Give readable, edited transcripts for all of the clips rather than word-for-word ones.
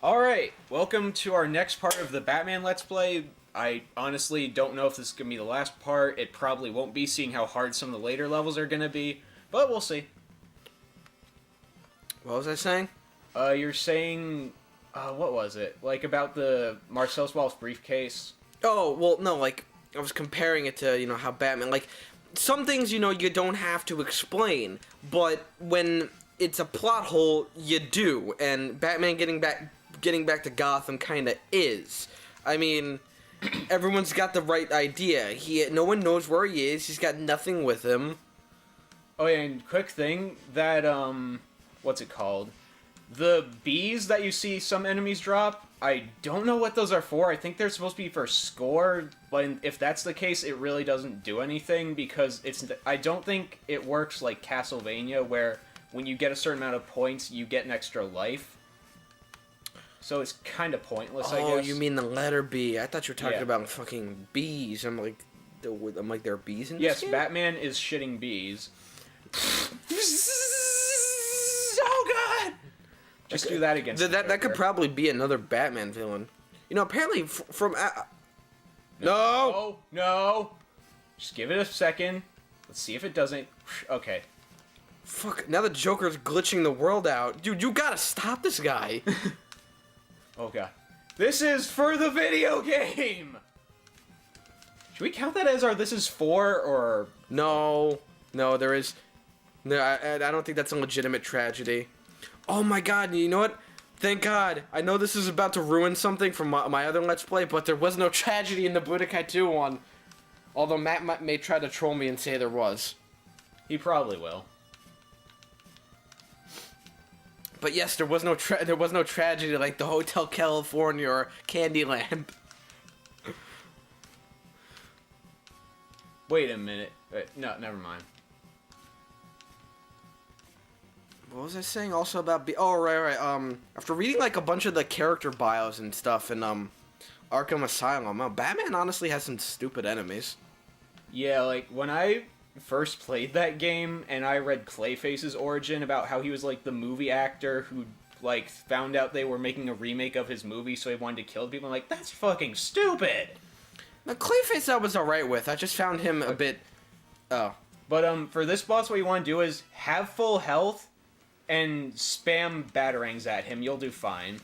Alright, welcome to our next part of the Batman Let's Play. I honestly don't know if this is going to be the last part. It probably won't be, seeing how hard some of the later levels are going to be. But we'll see. What was I saying? You're saying... what was it? Like, about the Marcellus Wallace briefcase? Oh, well, no, like, I was comparing it to, how Batman, like, some things, you don't have to explain, but when it's a plot hole, you do, and Batman getting back to Gotham kinda is. I mean, everyone's got the right idea. No one knows where he is, he's got nothing with him. Oh yeah, and quick thing, that, what's it called? The bees that you see some enemies drop, I don't know what those are for. I think they're supposed to be for score, but if that's the case, it really doesn't do anything, because I don't think it works like Castlevania, where when you get a certain amount of points, you get an extra life. So it's kind of pointless, I guess. Oh, you mean the letter B. I thought you were talking Yeah. about fucking bees. I'm like, there are bees in this Yes, game? Batman is shitting bees. Oh god! Just do that against That could Joker. probably be another Batman villain. Apparently from... No! Oh, no! Just give it a second. Let's see if it doesn't... Okay. Fuck, now the Joker's glitching the world out. Dude, you gotta stop this guy. Oh god. This is for the video game! Should we count that as our This Is For, or... No, there is... No, I don't think that's a legitimate tragedy. Oh my god, you know what? Thank God. I know this is about to ruin something from my other Let's Play, but there was no tragedy in the Budokai 2 one. Although Matt may try to troll me and say there was. He probably will. But yes, there was no tragedy like the Hotel California or Candyland. Wait a minute. No, never mind. What was I saying also about oh, right. After reading, like, a bunch of the character bios and stuff in, Arkham Asylum, Batman honestly has some stupid enemies. Yeah, like, when I first played that game, and I read Clayface's origin about how he was, like, the movie actor who, like, found out they were making a remake of his movie, so he wanted to kill people, I'm like, that's fucking stupid! Now, Clayface I was alright with, I just found him a bit... Oh. But, for this boss, what you want to do is have full health, and spam batarangs at him, you'll do fine.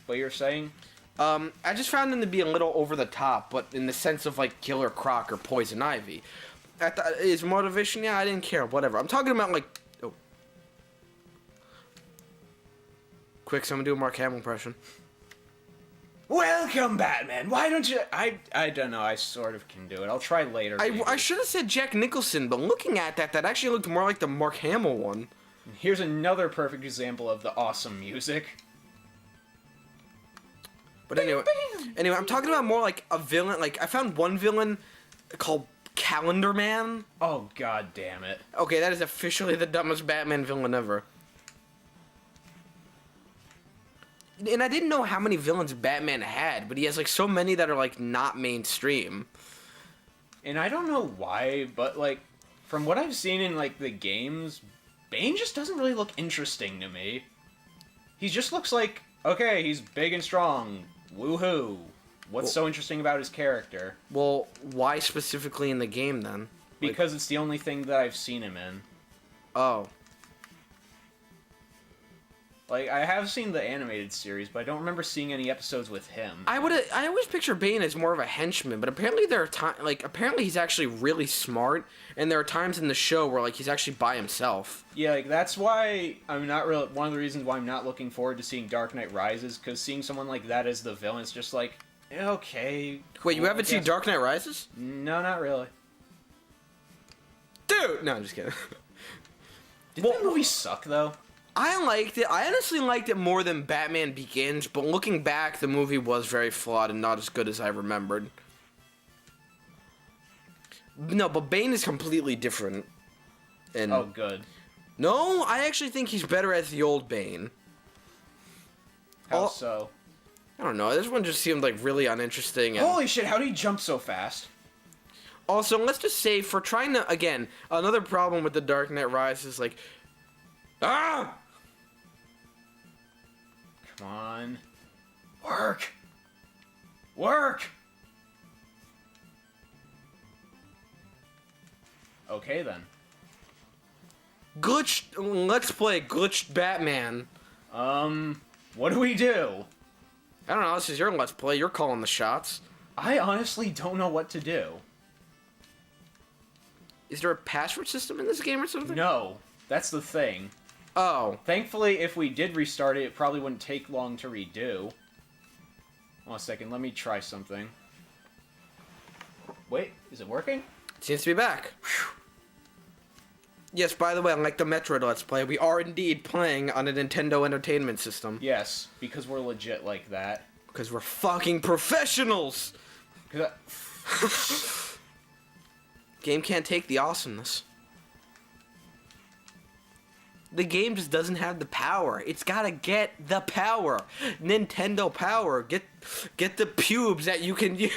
What you're saying? I just found him to be a little over the top, but in the sense of, like, Killer Croc or Poison Ivy. His motivation, yeah, I didn't care, whatever. I'm talking about, like... Oh. Quick, someone do a Mark Hamill impression. Welcome, Batman! Why don't you... I don't know, I sort of can do it. I'll try later. I should have said Jack Nicholson, but looking at that actually looked more like the Mark Hamill one. Here's another perfect example of the awesome music. But anyway, I'm talking about more like a villain. Like, I found one villain called Calendar Man. Oh, god damn it. Okay, that is officially the dumbest Batman villain ever. And I didn't know how many villains Batman had, but he has, like, so many that are, like, not mainstream. And I don't know why, but, like, from what I've seen in, like, the games, Bane just doesn't really look interesting to me. He just looks like, okay, he's big and strong. Woohoo. What's so interesting about his character? Well, why specifically in the game, then? Because it's the only thing that I've seen him in. Oh. Like, I have seen the animated series, but I don't remember seeing any episodes with him. I always picture Bane as more of a henchman, but apparently there are apparently he's actually really smart, and there are times in the show where, like, he's actually by himself. Yeah, like, that's why I'm not really... One of the reasons why I'm not looking forward to seeing Dark Knight Rises, because seeing someone like that as the villain is just like, okay. Wait, you haven't seen Dark Knight Rises? No, not really. Dude! No, I'm just kidding. Did that movie suck, though? I liked it. I honestly liked it more than Batman Begins, but looking back, the movie was very flawed and not as good as I remembered. No, but Bane is completely different. And Oh, good. no, I actually think he's better as the old Bane. How Oh. so? I don't know, this one just seemed, like, really uninteresting. And Holy shit, how did he jump so fast? also, let's just say, for trying to, again, another problem with The Dark Knight Rises is, like, ah! Come on. Work! Work! Okay, then. Glitch. Let's play Glitched Batman. What do we do? I don't know. This is your Let's Play. You're calling the shots. I honestly don't know what to do. Is there a password system in this game or something? No, that's the thing. Oh. Thankfully, if we did restart it, it probably wouldn't take long to redo. One second, let me try something. Wait, is it working? Seems to be back. Yes, by the way, unlike the Metroid Let's Play, we are indeed playing on a Nintendo Entertainment System. Yes, because we're legit like that. Because we're fucking professionals! 'Cause I- Game can't take the awesomeness. The game just doesn't have the power. It's gotta get the power. Nintendo power. Get the pubes that you can use.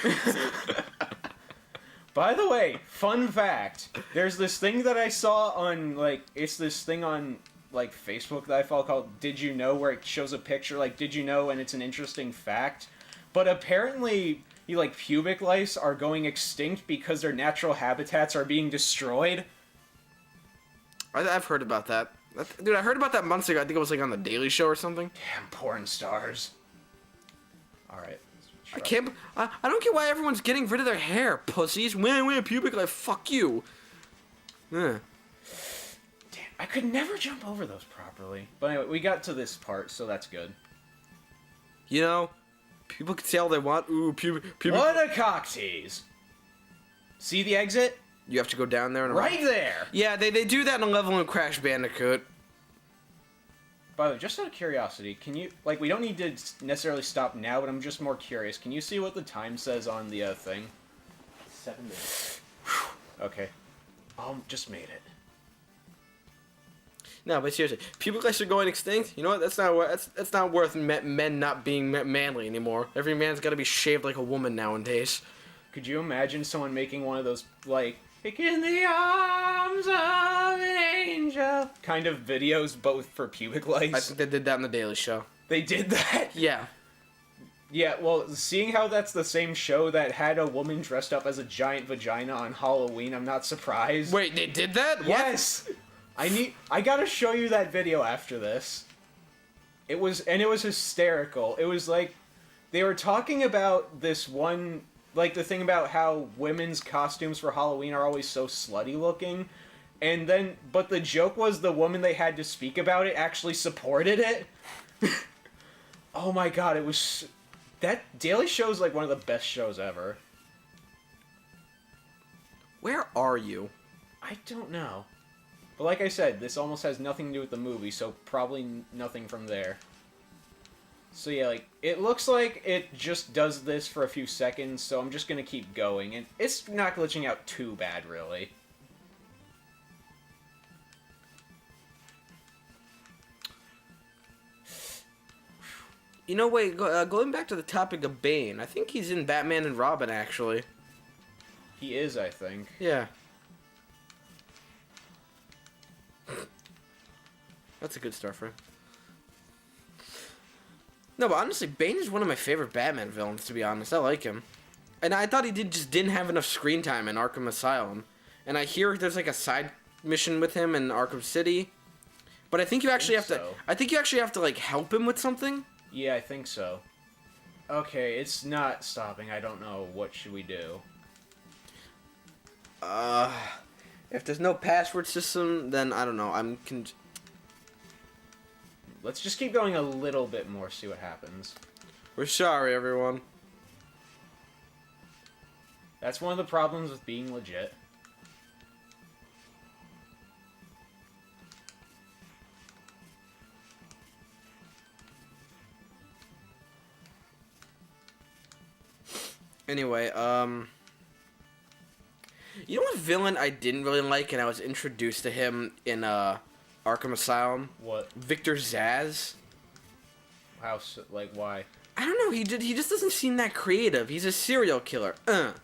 By the way, fun fact. There's this thing that I saw on, it's this thing on, Facebook that I follow called Did You Know, where it shows a picture, Did You Know, and it's an interesting fact. But apparently, pubic lice are going extinct because their natural habitats are being destroyed. I've heard about that. Dude, I heard about that months ago. I think it was, on The Daily Show or something. Damn porn stars. Alright. I can't. I don't get why everyone's getting rid of their hair, pussies. Win pubic life. Fuck you. Damn, I could never jump over those properly. But anyway, we got to this part, so that's good. You know, people can say all they want. Ooh, pubic. What a cock tease! See the exit? You have to go down there and right there. Yeah, they do that in a level in Crash Bandicoot. By the way, just out of curiosity, can you, we don't need to necessarily stop now, but I'm just more curious. Can you see what the time says on the thing? 7 minutes. Okay. Just made it. No, but seriously, pubic lice are going extinct. You know what? That's not worth men not being manly anymore. Every man's got to be shaved like a woman nowadays. Could you imagine someone making one of those, in the arms of an angel kind of videos, but for pubic lice? I think they did that in The Daily Show. They did that? Yeah. Yeah, well, seeing how that's the same show that had a woman dressed up as a giant vagina on Halloween, I'm not surprised. Wait, they did that? What? Yes! I gotta show you that video after this. It was hysterical. It was they were talking about this one, the thing about how women's costumes for Halloween are always so slutty looking. And then, but the joke was the woman they had to speak about it actually supported it. Oh my god, it was... That Daily Show is one of the best shows ever. Where are you? I don't know. But like I said, this almost has nothing to do with the movie, so probably nothing from there. So yeah, it looks like it just does this for a few seconds, so I'm just gonna keep going, and it's not glitching out too bad, really. You know, wait, going back to the topic of Bane, I think he's in Batman and Robin, actually. He is, I think. Yeah. That's a good start for him. No, but honestly, Bane is one of my favorite Batman villains, to be honest. I like him. And I thought he just didn't have enough screen time in Arkham Asylum. And I hear there's a side mission with him in Arkham City. But I think you actually have to... I think you actually have to, help him with something. Yeah, I think so. Okay, it's not stopping. I don't know. What should we do? If there's no password system, then I don't know. Let's just keep going a little bit more, see what happens. We're sorry, everyone. That's one of the problems with being legit. Anyway, you know what villain I didn't really like, and I was introduced to him in Arkham Asylum? What? Victor Zsasz. How? Why? I don't know. He just doesn't seem that creative. He's a serial killer. And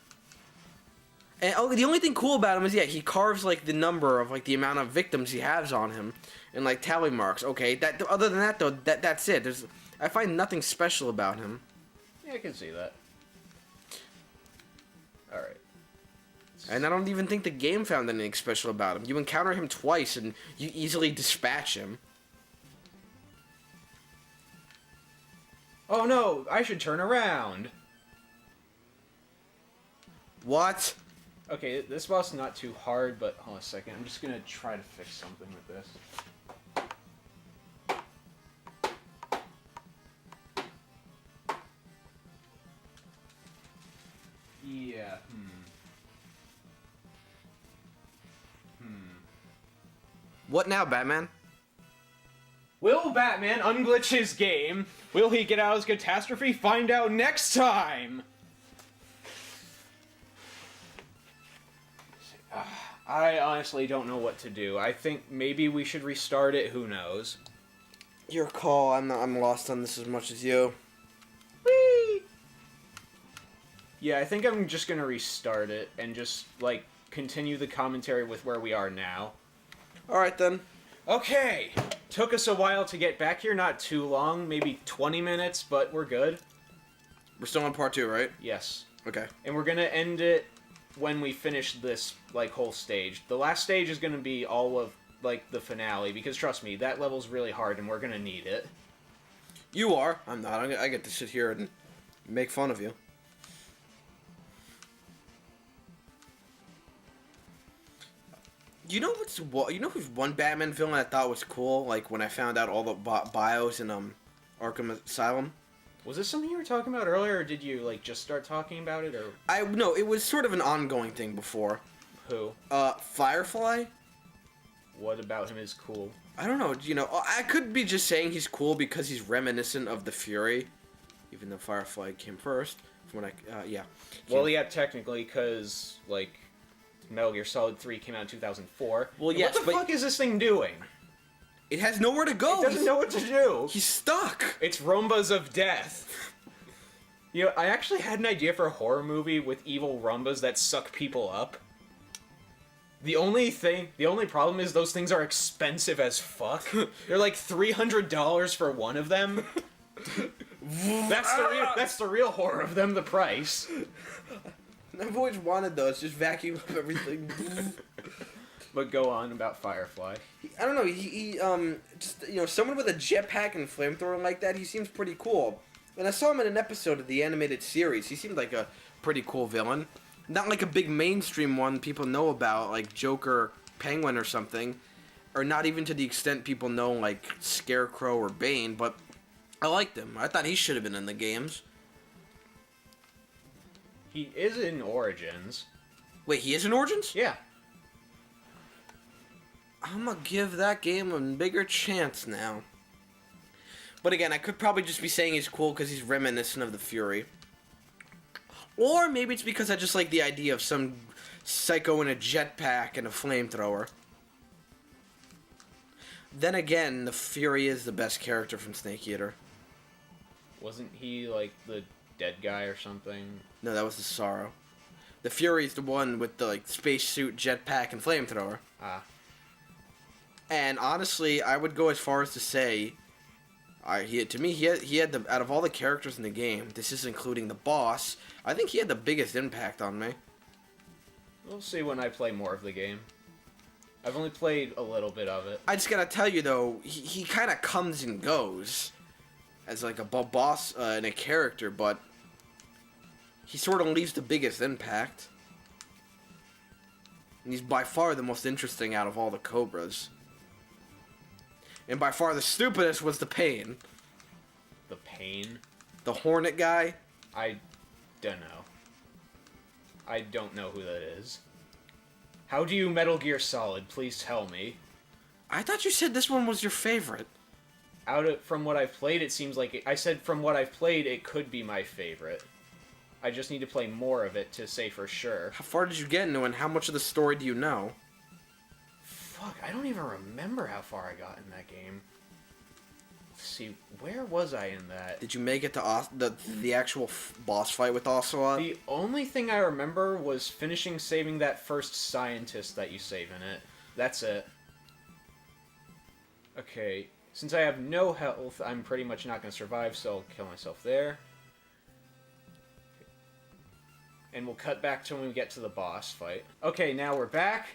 the only thing cool about him is he carves the number of the amount of victims he has on him, and tally marks. Okay, other than that though, that's it. I find nothing special about him. Yeah, I can see that. Alright. And I don't even think the game found anything special about him. You encounter him twice and you easily dispatch him. Oh no, I should turn around. What? Okay, this boss is not too hard, but hold on a second. I'm just gonna try to fix something with this. Yeah, What now, Batman? Will Batman unglitch his game? Will he get out of his catastrophe? Find out next time! I honestly don't know what to do. I think maybe we should restart it, who knows? Your call. I'm lost on this as much as you. Whee! Yeah, I think I'm just gonna restart it and just, like, continue the commentary with where we are now. Alright then. Okay! Took us a while to get back here, not too long, maybe 20 minutes, but we're good. We're still on part 2, right? Yes. Okay. And we're gonna end it when we finish this, like, whole stage. The last stage is gonna be all of, like, the finale, because trust me, that level's really hard and we're gonna need it. You are. I'm not. I get to sit here and make fun of you. You know who's one Batman villain I thought was cool? Like when I found out all the bios in Arkham Asylum. Was this something you were talking about earlier, or did you, like, just start talking about it, or No, it was sort of an ongoing thing before. who? Firefly. What about him is cool? I don't know. You know, I could be just saying he's cool because he's reminiscent of the Fury, even though Firefly came first. From what yeah. Well, yeah, technically, because, like, Metal Gear Solid 3 came out in 2004. Well, And yes, what the but- fuck is this thing doing? It has nowhere to go. It doesn't know what to do. He's stuck. It's Rumbas of Death. You know, I actually had an idea for a horror movie with evil Rumbas that suck people up. The only problem is those things are expensive as fuck. They're like $300 for one of them. That's the real horror of them, the price. I've always wanted those. Just vacuum up everything. But go on about Firefly. I don't know. He just someone with a jetpack and flamethrower like that. He seems pretty cool. And I saw him in an episode of the animated series. He seemed like a pretty cool villain. Not like a big mainstream one people know about, like Joker, Penguin, or something. Or not even to the extent people know, like Scarecrow or Bane. But I liked him. I thought he should have been in the games. He is in Origins. Wait, he is in Origins? Yeah. I'm gonna give that game a bigger chance now. But again, I could probably just be saying he's cool because he's reminiscent of the Fury. Or maybe it's because I just like the idea of some psycho in a jetpack and a flamethrower. Then again, the Fury is the best character from Snake Eater. Wasn't he, like, the dead guy or something? No, that was the Sorrow. The Fury is the one with the like spacesuit, jetpack, and flamethrower. Ah. And honestly, I would go as far as to say, he had the out of all the characters in the game, this is including the boss. I think he had the biggest impact on me. We'll see when I play more of the game. I've only played a little bit of it. I just gotta tell you though, he kind of comes and goes as like a boss and a character, but he sort of leaves the biggest impact. And he's by far the most interesting out of all the Cobras. And by far the stupidest was the Pain. The Pain? The Hornet guy. I don't know. I don't know who that is. How do you Metal Gear Solid? Please tell me. I thought you said this one was your favorite. From what I've played, it seems like I said from what I've played, it could be my favorite. I just need to play more of it to say for sure. How far did you get into, and how much of the story do you know? Fuck, I don't even remember how far I got in that game. Let's see, where was I in that? Did you make it to the actual boss fight with Ocelot? The only thing I remember was finishing saving that first scientist that you save in it. That's it. Okay, Since I have no health, I'm pretty much not going to survive, so I'll kill myself there. And we'll cut back to when we get to the boss fight. Okay, now we're back.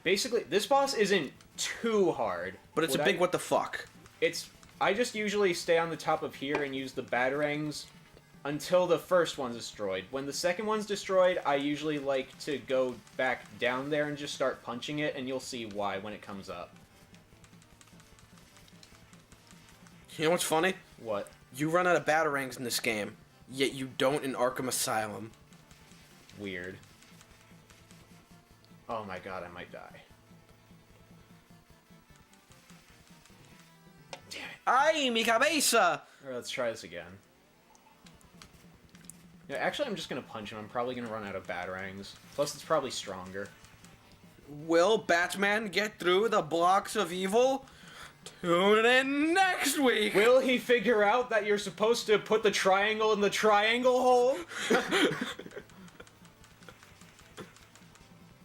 Basically, this boss isn't too hard. But it's a big what the fuck. I just usually stay on the top of here and use the batarangs until the first one's destroyed. When the second one's destroyed, I usually like to go back down there and just start punching it, and you'll see why when it comes up. You know what's funny? What? You run out of batarangs in this game, yet you don't in Arkham Asylum. Weird. Oh my god, I might die. Damn it. Ay, mi cabeza! Alright, let's try this again. Yeah, actually, I'm just gonna punch him. I'm probably gonna run out of batarangs. Plus, it's probably stronger. Will Batman get through the blocks of evil? Tune in next week! Will he figure out that you're supposed to put the triangle in the triangle hole?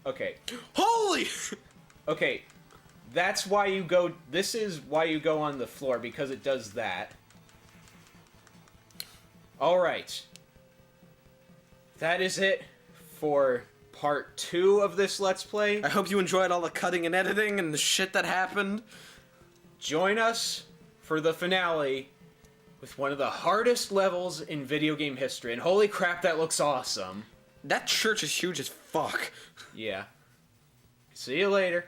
Okay. Holy! Okay. That's why you go... This is why you go on the floor, because it does that. Alright. That is it for part 2 of this Let's Play. I hope you enjoyed all the cutting and editing and the shit that happened. Join us for the finale with one of the hardest levels in video game history. And holy crap, that looks awesome. That church is huge as fuck. Yeah. See you later.